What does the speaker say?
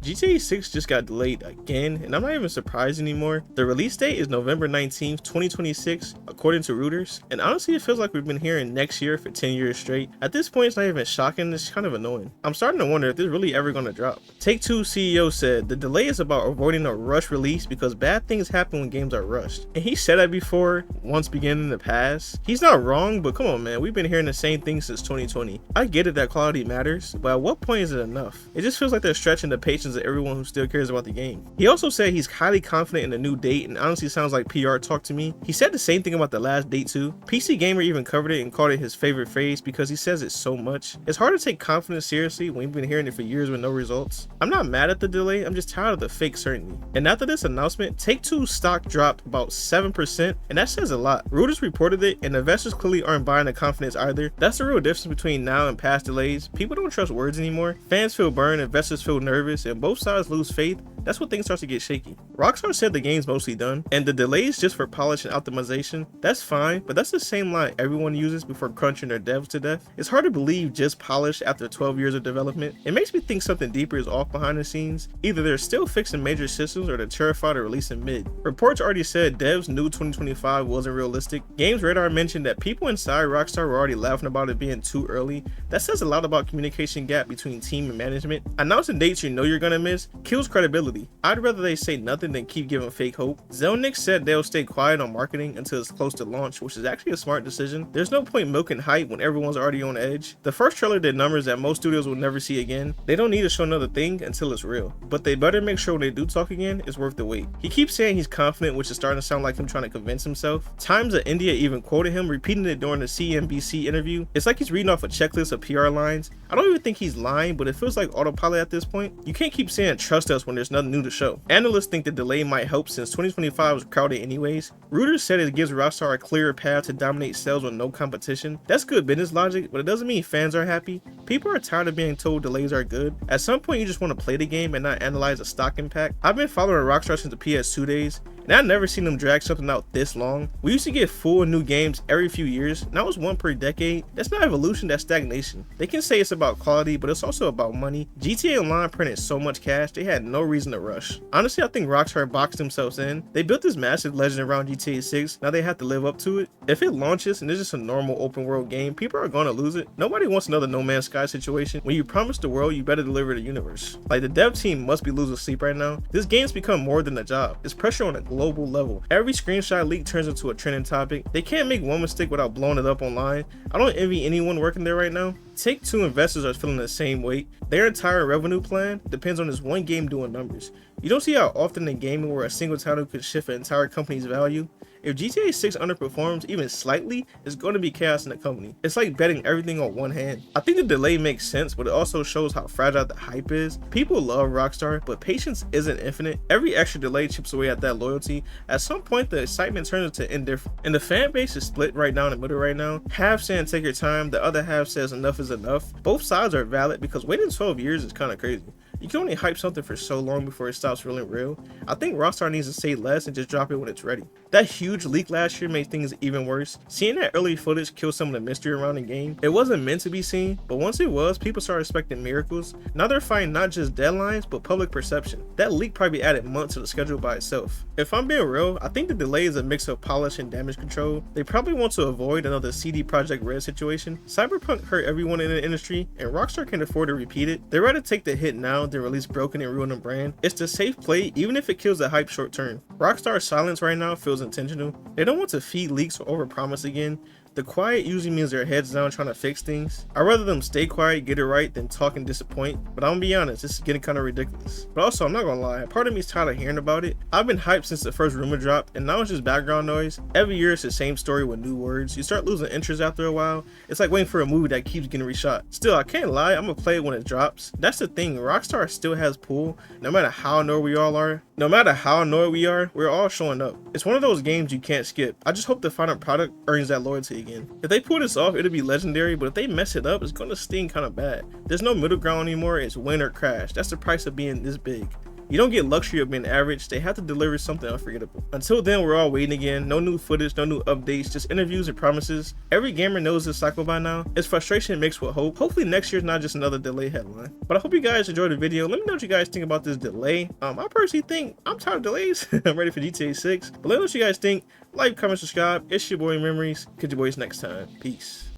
GTA 6 just got delayed again, and I'm not even surprised anymore. The release date is November 19th, 2026, according to Reuters, and honestly it feels like we've been hearing next year for 10 years straight. At this point it's not even shocking, it's kind of annoying. I'm starting to wonder if this is really ever going to drop. Take-Two CEO said the delay is about avoiding a rush release because bad things happen when games are rushed. And he said that before, once beginning in the past. He's not wrong, but come on man, we've been hearing the same thing since 2020. I get it that quality matters, but at what point is it enough? It just feels like they're stretching the patience of everyone who still cares about the game. He also said he's highly confident in the new date, and honestly sounds like PR talk to me. He said the same thing about the last date too. PC Gamer even covered it and called it his favorite phrase because he says it so much. It's hard to take confidence seriously when you've been hearing it for years with no results. I'm not mad at the delay, I'm just tired of the fake certainty. And after this announcement, Take-Two's stock dropped about 7%, and that says a lot. Reuters reported it, and investors clearly aren't buying the confidence either. That's the real difference between now and past delays. People don't trust words anymore. Fans feel burned, investors feel nervous, and both sides lose faith. That's when things start to get shaky. Rockstar said the game's mostly done, and the delays just for polish and optimization. That's fine, but that's the same line everyone uses before crunching their devs to death. It's hard to believe just polish after 12 years of development. It makes me think something deeper is off behind the scenes. Either they're still fixing major systems or they're terrified of releasing mid. Reports already said devs knew 2025 wasn't realistic. Games Radar mentioned that people inside Rockstar were already laughing about it being too early. That says a lot about communication gap between team and management. Announcing dates you know you're gonna miss kills credibility. I'd rather they say nothing than keep giving fake hope. Zelnick said they'll stay quiet on marketing until it's close to launch, which is actually a smart decision. There's no point milking hype when everyone's already on edge. The first trailer did numbers that most studios will never see again. They don't need to show another thing until it's real, but they better make sure when they do talk again, it's worth the wait. He keeps saying he's confident, which is starting to sound like him trying to convince himself. Times of India even quoted him, repeating it during the CNBC interview. It's like he's reading off a checklist of PR lines. I don't even think he's lying, but it feels like autopilot at this point. You can't keep saying trust us when there's nothing new to show. Analysts think the delay might help since 2025 was crowded anyways. Reuters said it gives Rockstar a clearer path to dominate sales with no competition. That's good business logic, but it doesn't mean fans are happy. People are tired of being told delays are good. At some point you just want to play the game and not analyze the stock impact. I've been following Rockstar since the PS2 days, and I've never seen them drag something out this long. We used to get full new games every few years, now it's one per decade. That's not evolution, that's stagnation. They can say it's about quality, but it's also about money. GTA Online printed so much cash, they had no reason to rush. Honestly, I think Rockstar boxed themselves in. They built this massive legend around GTA 6, now they have to live up to it. If it launches and it's just a normal open world game, people are gonna lose it. Nobody wants another No Man's Sky situation. When you promise the world, you better deliver the universe. Like, the dev team must be losing sleep right now. This game's become more than a job. It's pressure on a global level. Every screenshot leak turns into a trending topic. They can't make one mistake without blowing it up online. I don't envy anyone working there right now. Take-Two investors are feeling the same weight. Their entire revenue plan depends on this one game doing numbers. You don't see how often in gaming where a single title could shift an entire company's value. If GTA 6 underperforms even slightly, it's going to be chaos in the company. It's like betting everything on one hand. I think the delay makes sense, but it also shows how fragile the hype is. People love Rockstar, but patience isn't infinite. Every extra delay chips away at that loyalty. At some point, the excitement turns into indifference. And the fan base is split right down the middle right now. Half saying take your time, the other half says enough is enough. Both sides are valid because waiting 12 years is kind of crazy. You can only hype something for so long before it stops feeling real. I think Rockstar needs to say less and just drop it when it's ready. That huge leak last year made things even worse. Seeing that early footage killed some of the mystery around the game. It wasn't meant to be seen, but once it was, people started expecting miracles. Now they're fighting not just deadlines, but public perception. That leak probably added months to the schedule by itself. If I'm being real, I think the delay is a mix of polish and damage control. They probably want to avoid another CD Projekt Red situation. Cyberpunk hurt everyone in the industry, and Rockstar can afford to repeat it. They'd rather take the hit now than release broken and ruin the brand. It's the safe play even if it kills the hype short term. Rockstar's silence right now feels intentional. They don't want to feed leaks or overpromise again. The quiet usually means their heads down trying to fix things. I'd rather them stay quiet, get it right, than talk and disappoint. But I'm gonna be honest, this is getting kind of ridiculous. But also, I'm not gonna lie, part of me is tired of hearing about it. I've been hyped since the first rumor dropped, and now it's just background noise. Every year it's the same story with new words. You start losing interest after a while. It's like waiting for a movie that keeps getting reshot. Still, I can't lie, I'm gonna play it when it drops. That's the thing, Rockstar still has pull. No matter how annoyed we all are, we're all showing up. It's one of those games you can't skip. I just hope the final product earns that loyalty again. If they pull this off, it'll be legendary, but if they mess it up, it's gonna sting kind of bad. There's no middle ground anymore, it's win or crash. That's the price of being this big. You don't get luxury of being average, they have to deliver something unforgettable. Until then, we're all waiting again. No new footage, no new updates, just interviews and promises. Every gamer knows this cycle by now. It's frustration mixed with hope. Hopefully next year's not just another delay headline. But I hope you guys enjoyed the video. Let me know what you guys think about this delay. I personally think I'm tired of delays. I'm ready for GTA 6. But let me know what you guys think. Like, comment, subscribe. It's your boy Memories. Catch you boys next time. Peace.